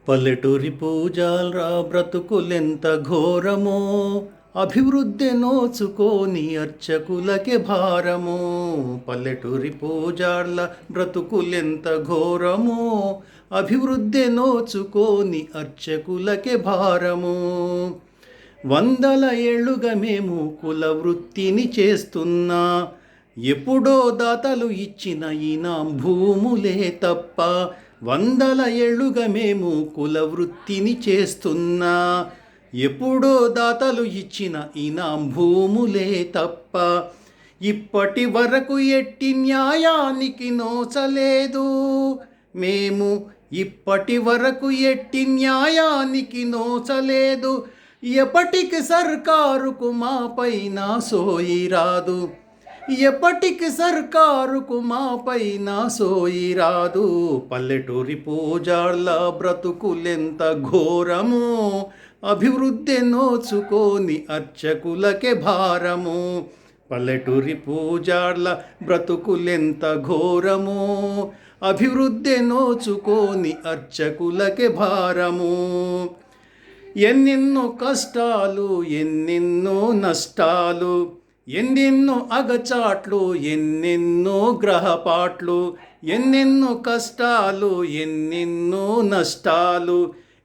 పల్లెటూరి పూజాల్రా బ్రతుకులెంత ఘోరమో, అభివృద్ధి నోచుకోని అర్చకులకే భారమో. పల్లెటూరి పూజార్ల బ్రతుకులెంత ఘోరమో, అభివృద్ధి నోచుకోని అర్చకులకే భారమో. వందల ఏళ్ళుగా మేము కుల వృత్తిని చేస్తున్నా, ఎప్పుడో దాతలు ఇచ్చిన ఈనాం భూములే తప్ప. వందల ఏళ్ళుగా మేము కుల వృత్తిని చేస్తున్నా, ఎప్పుడో దాతలు ఇచ్చిన ఈనాం భూములే తప్ప. ఇప్పటి వరకు ఎట్టి న్యాయానికి నోచలేదు మేము, ఇప్పటి వరకు ఎట్టి న్యాయానికి నోచలేదు. ఎప్పటికి సర్కారుకు మా పైన సోయి రాదు, ఎప్పటికి సర్కారుకు మా పైన సోయి రాదు. పల్లెటూరి పూజార్ల బ్రతుకులెంత ఘోరము, అభివృద్ధి నోచుకోని అర్చకులకే భారము. పల్లెటూరి పూజార్ల బ్రతుకులెంత ఘోరము, అభివృద్ధి నోచుకోని అర్చకులకే భారము. ఎన్నెన్నో కష్టాలు, ఎన్నెన్నో నష్టాలు, ఎన్నెన్నో అగచాట్లు, ఎన్నెన్నో గ్రహపాట్లు. ఎన్నెన్నో కష్టాలు, ఎన్నెన్నో నష్టాలు,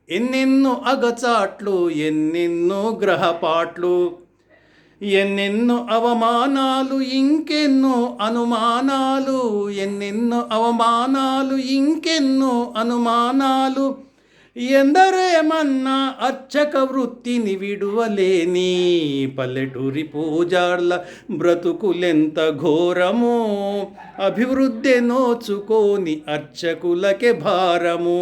ఎన్నెన్నో అగచాట్లు, ఎన్నెన్నో గ్రహపాట్లు. ఎన్నెన్నో అవమానాలు, ఇంకెన్నో అనుమానాలు, ఎన్నెన్నో అవమానాలు, ఇంకెన్నో అనుమానాలు. ఎందరేమన్నా అర్చక వృత్తిని విడువలేని పల్లెటూరి పూజార్ల బ్రతుకులెంత ఘోరమో, అభివృద్ధి నోచుకోని అర్చకులకే భారము.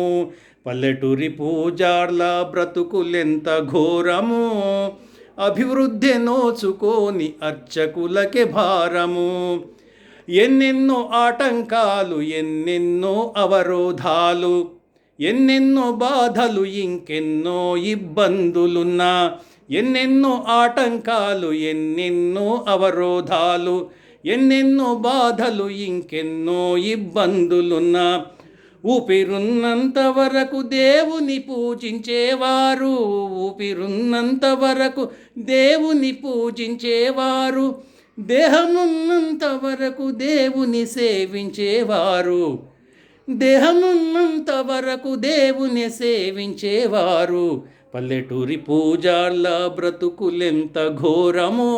పల్లెటూరి పూజార్ల బ్రతుకులెంత ఘోరమో, అభివృద్ధి నోచుకోని అర్చకులకే భారము. ఎన్నెన్నో ఆటంకాలు, ఎన్నెన్నో అవరోధాలు, ఎన్నెన్నో బాధలు, ఇంకెన్నో ఇబ్బందులున్నా. ఎన్నెన్నో ఆటంకాలు, ఎన్నెన్నో అవరోధాలు, ఎన్నెన్నో బాధలు, ఇంకెన్నో ఇబ్బందులున్నా. ఊపిరున్నంత వరకు దేవుని పూజించేవారు, ఊపిరున్నంత వరకు దేవుని పూజించేవారు, దేహమున్నంత వరకు దేవుని సేవించేవారు, దేహమున్నంత వరకు దేవుని సేవించేవారు. పల్లెటూరి పూజార్ల బ్రతుకులెంత ఘోరమో.